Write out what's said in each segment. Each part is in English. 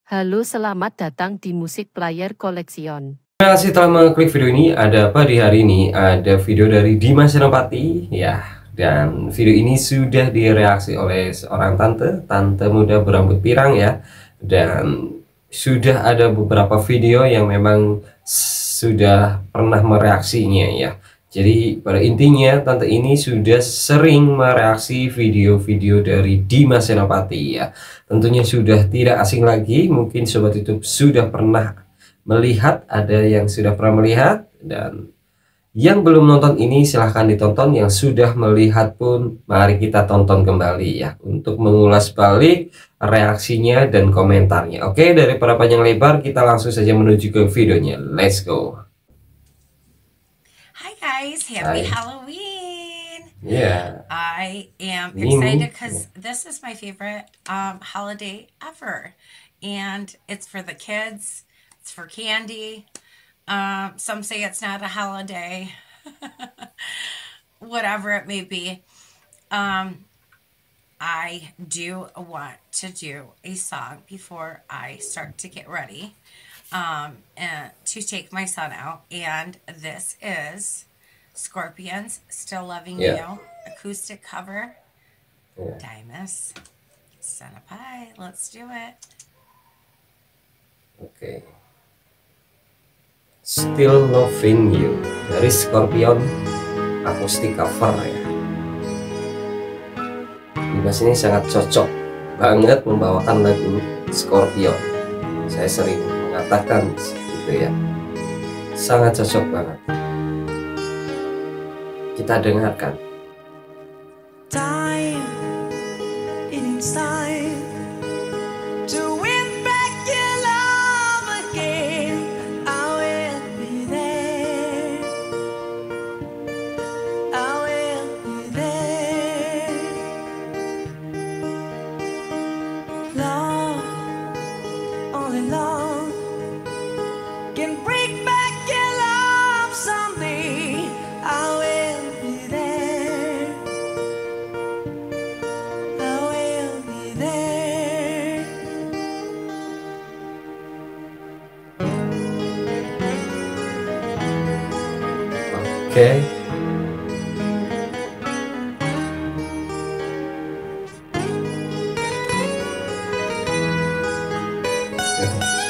Halo, selamat datang di Musik Player Collection. Terima kasih telah mengklik video ini. Ada apa di hari ini? Ada video dari Dimas Senopati, ya. Dan video ini sudah direaksi oleh seorang tante muda berambut pirang, ya. Dan sudah ada beberapa video yang memang sudah pernah mereaksinya, ya. Jadi pada intinya tante ini sudah sering mereaksi video-video dari Dimas Senopati, ya. Tentunya sudah tidak asing lagi. Mungkin sobat YouTube sudah pernah melihat, ada yang sudah pernah melihat, dan yang belum nonton ini silahkan ditonton. Yang sudah melihat pun mari kita tonton kembali, ya, untuk mengulas balik reaksinya dan komentarnya. Oke, daripada panjang lebar, kita langsung saja menuju ke videonya. Let's go. Hi guys, happy Halloween. Yeah, I am excited because this is my favorite holiday ever, and it's for the kids. It's for candy. Some say it's not a holiday. Whatever it may be. I do want to do a song before I start to get ready and to take my son out. And this is Scorpions, Still Loving You, acoustic cover. Dimas Senopati. Let's do it. Oke. Still Loving You dari Scorpion, acoustic cover, ya. Dimas ini sangat cocok banget membawakan lagu Scorpion. Saya sering mengatakan gitu, ya. Sangat cocok banget. Kita dengarkan. Time, it's time to win back your love again. I will be there. I will be there. Love, only love can bring back your love someday. I will be there. I will be there. Oke.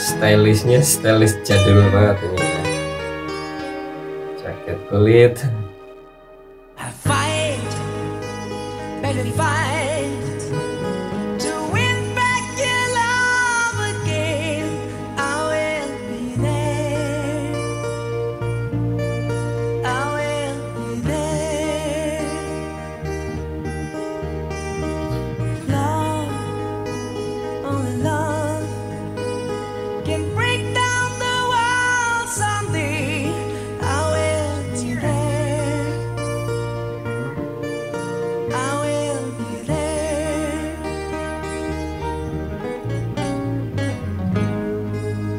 Stylishnya stylish jadul banget ini, ya. Jaket kulit. I fight, better fight to win back your love again. I will be there. I will be there. Love, only love can break down the world someday. I will be there. I will be there.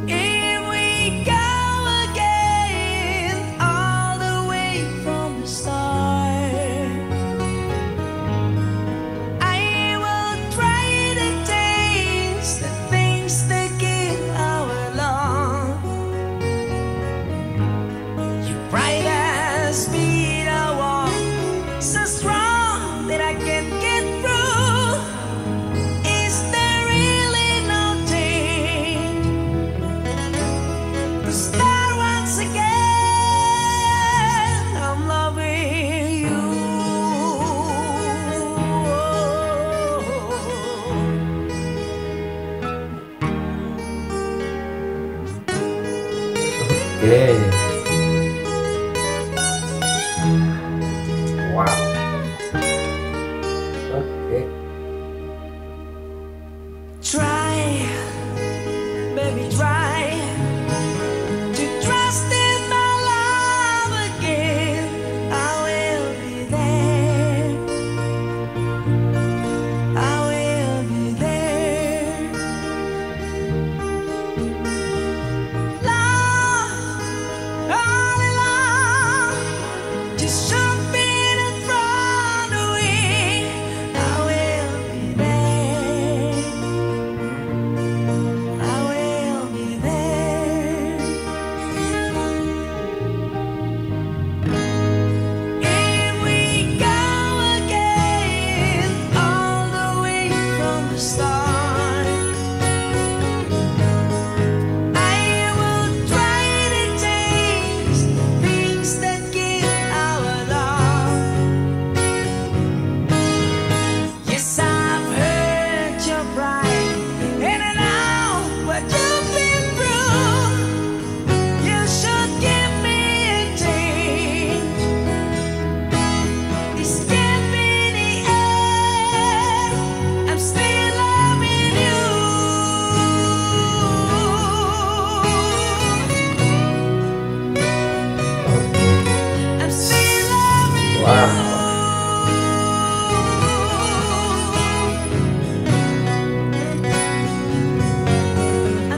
Here we go again, all the way from the start. I will try to taste the things that give our love. You bright as speed I walk, so strong that I can get through. Is there really no change to start once again? I'm loving you. Oke. Wow. Oke. Try, baby, try to trust in my love again. I will be there. I will be there. Love, only love, just jumping in front of me. I will be there. I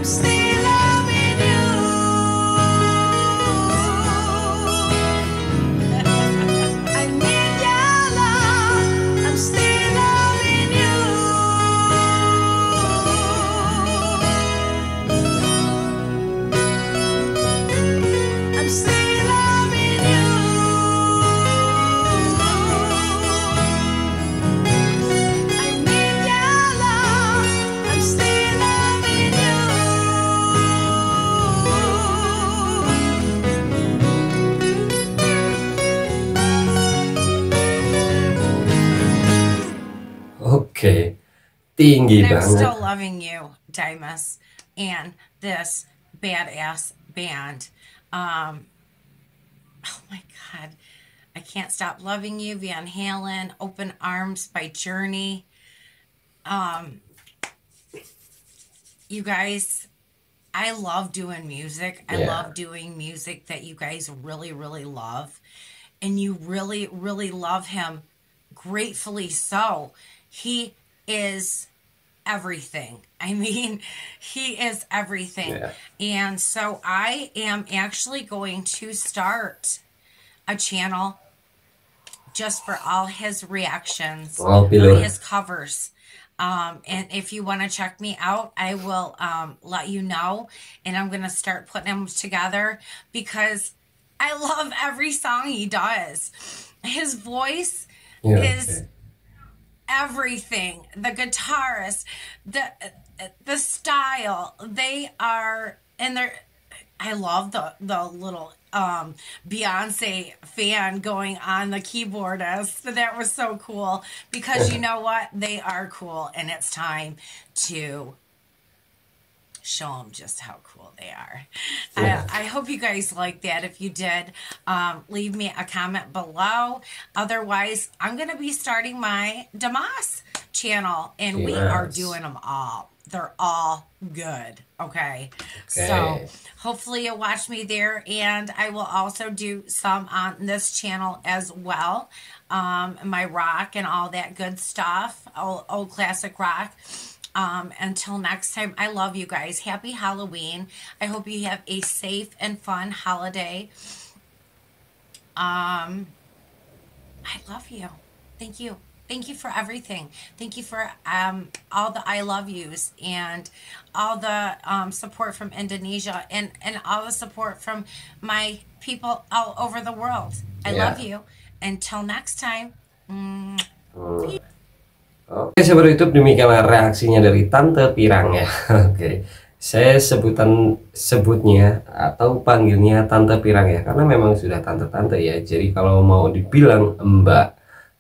I'm still loving you. I need your love. I'm still loving you. I'm still loving you. I need your love. I'm still loving you. Oke, tinggi And I'm banget. still loving you, Dimas, and this badass band. Oh my God. I Can't Stop Loving You, Van Halen, Open Arms by Journey. You guys, I love doing music. I Yeah. love doing music that you guys really, really love. And you really, really love him. Gratefully so. He is everything. I mean, he is everything. Yeah. And so I am actually going to start a channel just for all his reactions, Oh, or below. his covers. And if you want to check me out, I will let you know. And I'm going to start putting them together because I love every song he does. His voice Yeah, is okay. everything. The guitarist, the style, they are, and they're, I love the little Beyonce fan going on the keyboardist. That was so cool because you know what? They are cool, and it's time to show them just how cool they are. Yeah. I hope you guys like that. If you did, leave me a comment below. Otherwise, I'm going to be starting my Dimas channel, and we are Dimas. doing them all. They're all good. Okay. So Okay. hopefully you'll watch me there, and I will also do some on this channel as well. My rock and all that good stuff. Old classic rock. Until next time, I love you guys. Happy Halloween. I hope you have a safe and fun holiday. I love you. Thank you. Thank you for everything. Thank you for all the I love yous and all the support from Indonesia and all the support from my people all over the world. I love you. Until next time. Oke, sahabat YouTube, demikianlah reaksinya dari Tante Pirang ya. Oke, saya sebutnya atau panggilnya Tante Pirang ya, karena memang sudah tante-tante ya. Jadi kalau mau dibilang Mbak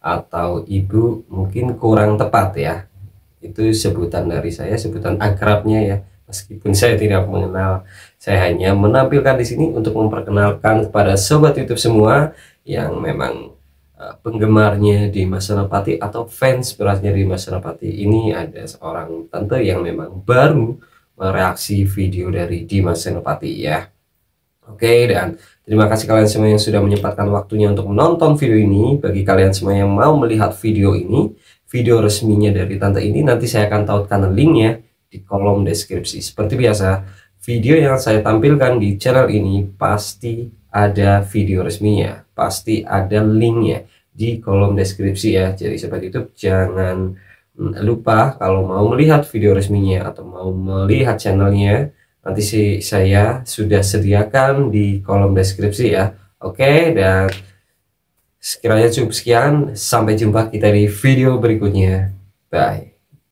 atau Ibu mungkin kurang tepat ya. Itu sebutan dari saya, sebutan akrabnya ya. Meskipun saya tidak mengenal, saya hanya menampilkan di sini untuk memperkenalkan kepada sobat YouTube semua yang memang penggemarnya Dimas Senopati atau fans beratnya Dimas Senopati. Ini ada seorang tante yang memang baru mereaksi video dari Dimas Senopati ya. Oke, dan terima kasih kalian semua yang sudah menyempatkan waktunya untuk menonton video ini. Bagi kalian semua yang mau melihat video ini, video resminya dari tante ini, nanti saya akan tautkan linknya di kolom deskripsi. Seperti biasa, video yang saya tampilkan di channel ini pasti ada video resminya, pasti ada linknya di kolom deskripsi ya. Jadi sobat YouTube jangan lupa kalau mau melihat video resminya atau mau melihat channelnya, nanti saya sudah sediakan di kolom deskripsi ya. Oke, dan sekiranya cukup sekian, sampai jumpa kita di video berikutnya. Bye.